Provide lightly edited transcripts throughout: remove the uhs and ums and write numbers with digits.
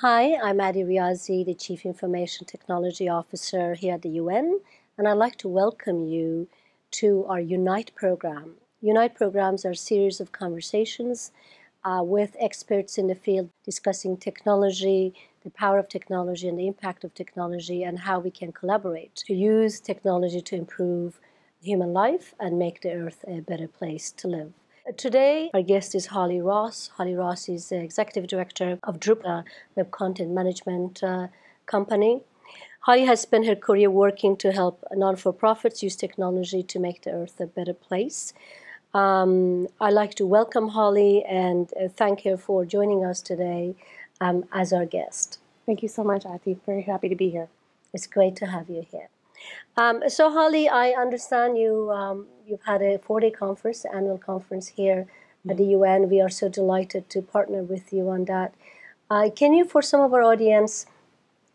Hi, I'm Atefeh Riazi, the Chief Information Technology Officer here at the UN, and I'd like to welcome you to our Unite program. Unite programs are a series of conversations with experts in the field discussing technology, the power of technology and the impact of technology, and how we can collaborate to use technology to improve human life and make the earth a better place to live. Today, our guest is Holly Ross. Holly Ross is the Executive Director of Drupal, web content management company. Holly has spent her career working to help non-for-profits use technology to make the earth a better place. I'd like to welcome Holly and thank her for joining us today as our guest. Thank you so much, Atefeh. Very happy to be here. It's great to have you here. So Holly, I understand you've had a 4-day conference, annual conference here at the UN. We are so delighted to partner with you on that. Can you, for some of our audience,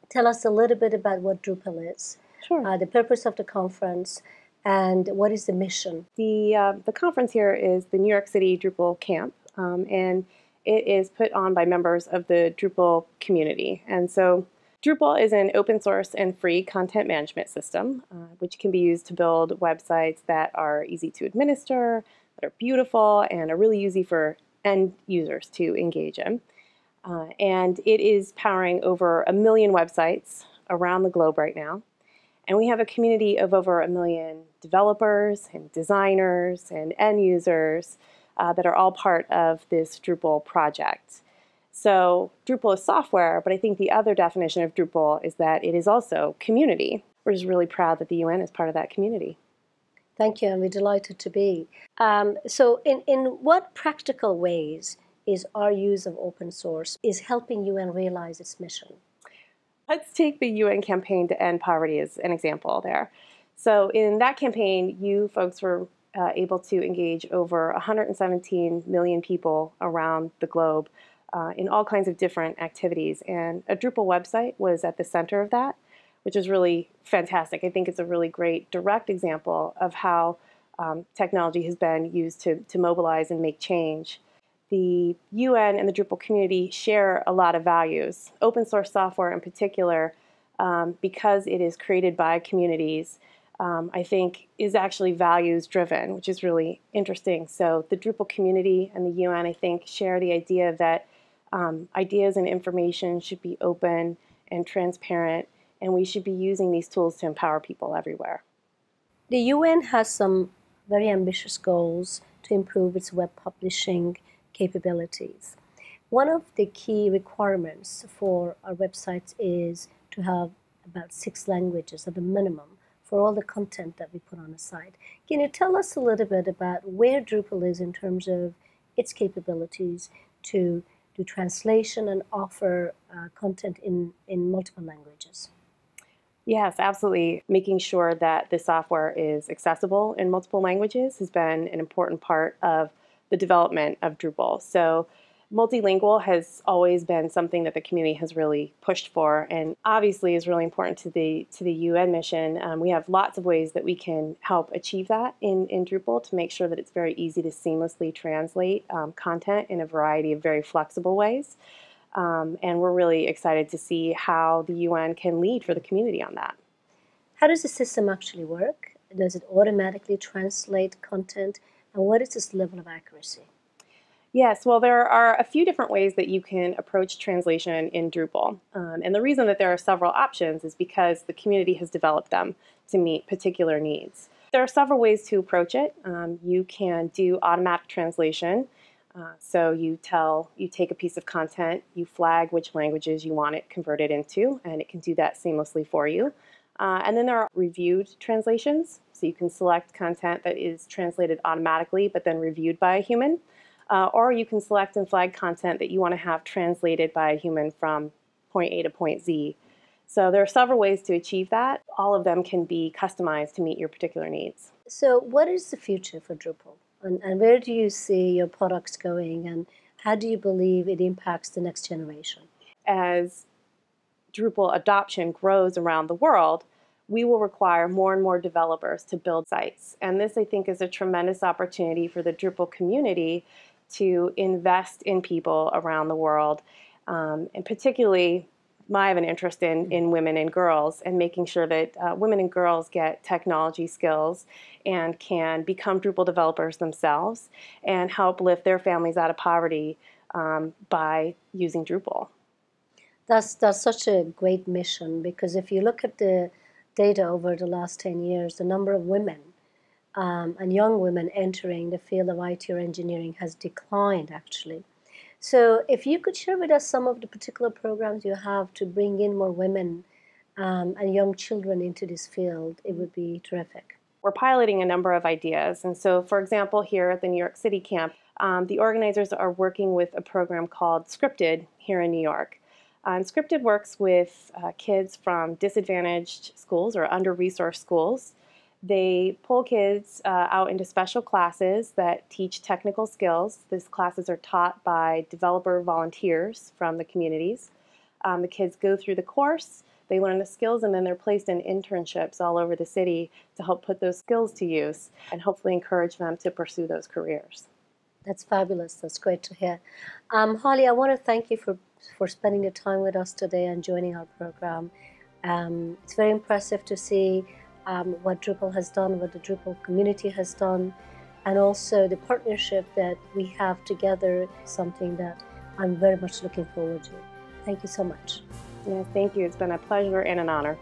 tell us a little bit about what Drupal is? Sure. The purpose of the conference, and what is the mission? The conference here is the New York City Drupal Camp, and it is put on by members of the Drupal community. And so Drupal is an open source and free content management system, which can be used to build websites that are easy to administer, that are beautiful, and are really easy for end users to engage in. And it is powering over 1 million websites around the globe right now. And we have a community of over 1 million developers and designers and end users that are all part of this Drupal project. So Drupal is software, but I think the other definition of Drupal is that it is also community. We're just really proud that the UN is part of that community. Thank you, and we're delighted to be. So in what practical ways is our use of open source is helping UN realize its mission? Let's take the UN campaign to end poverty as an example there. So in that campaign, you folks were able to engage over 117 million people around the globe in all kinds of different activities. And a Drupal website was at the center of that, which is really fantastic. I think it's a really great direct example of how technology has been used to mobilize and make change. The UN and the Drupal community share a lot of values. Open source software in particular, because it is created by communities, I think is actually values driven, which is really interesting. So the Drupal community and the UN, I think, share the idea that ideas and information should be open and transparent, and we should be using these tools to empower people everywhere. The UN has some very ambitious goals to improve its web publishing capabilities. One of the key requirements for our websites is to have about 6 languages at the minimum for all the content that we put on the site. Can you tell us a little bit about where Drupal is in terms of its capabilities to do translation and offer content in multiple languages? Yes, absolutely. Making sure that the software is accessible in multiple languages has been an important part of the development of Drupal. So multilingual has always been something that the community has really pushed for, and obviously is really important to the UN mission. We have lots of ways that we can help achieve that in Drupal to make sure that it's very easy to seamlessly translate content in a variety of very flexible ways. And we're really excited to see how the UN can lead for the community on that. How does the system actually work? Does it automatically translate content? And what is its level of accuracy? Yes, well, there are a few different ways that you can approach translation in Drupal. And the reason that there are several options is because the community has developed them to meet particular needs. There are several ways to approach it. You can do automatic translation. So you take a piece of content, you flag which languages you want it converted into, and it can do that seamlessly for you. And then there are reviewed translations. So you can select content that is translated automatically but then reviewed by a human. Or you can select and flag content that you want to have translated by a human from point A to point Z. So there are several ways to achieve that. All of them can be customized to meet your particular needs. So what is the future for Drupal? And where do you see your products going? And how do you believe it impacts the next generation? As Drupal adoption grows around the world, we will require more and more developers to build sites. And this, I think, is a tremendous opportunity for the Drupal community to invest in people around the world And particularly, I have an interest in women and girls and making sure that women and girls get technology skills and can become Drupal developers themselves and help lift their families out of poverty by using Drupal. That's such a great mission, because if you look at the data over the last 10 years, the number of women and young women entering the field of IT or engineering has declined, actually. So if you could share with us some of the particular programs you have to bring in more women and young children into this field, it would be terrific. We're piloting a number of ideas. And so, for example, here at the New York City Camp, the organizers are working with a program called Scripted here in New York. And Scripted works with kids from disadvantaged schools or under-resourced schools. They pull kids out into special classes that teach technical skills. These classes are taught by developer volunteers from the communities. The kids go through the course, they learn the skills, and then they're placed in internships all over the city to help put those skills to use and hopefully encourage them to pursue those careers. That's fabulous. That's great to hear. Holly, I want to thank you for spending the time with us today and joining our program. It's very impressive to see what Drupal has done, what the Drupal community has done, and also the partnership that we have together, something that I'm very much looking forward to. Thank you so much. Yeah, thank you. It's been a pleasure and an honor.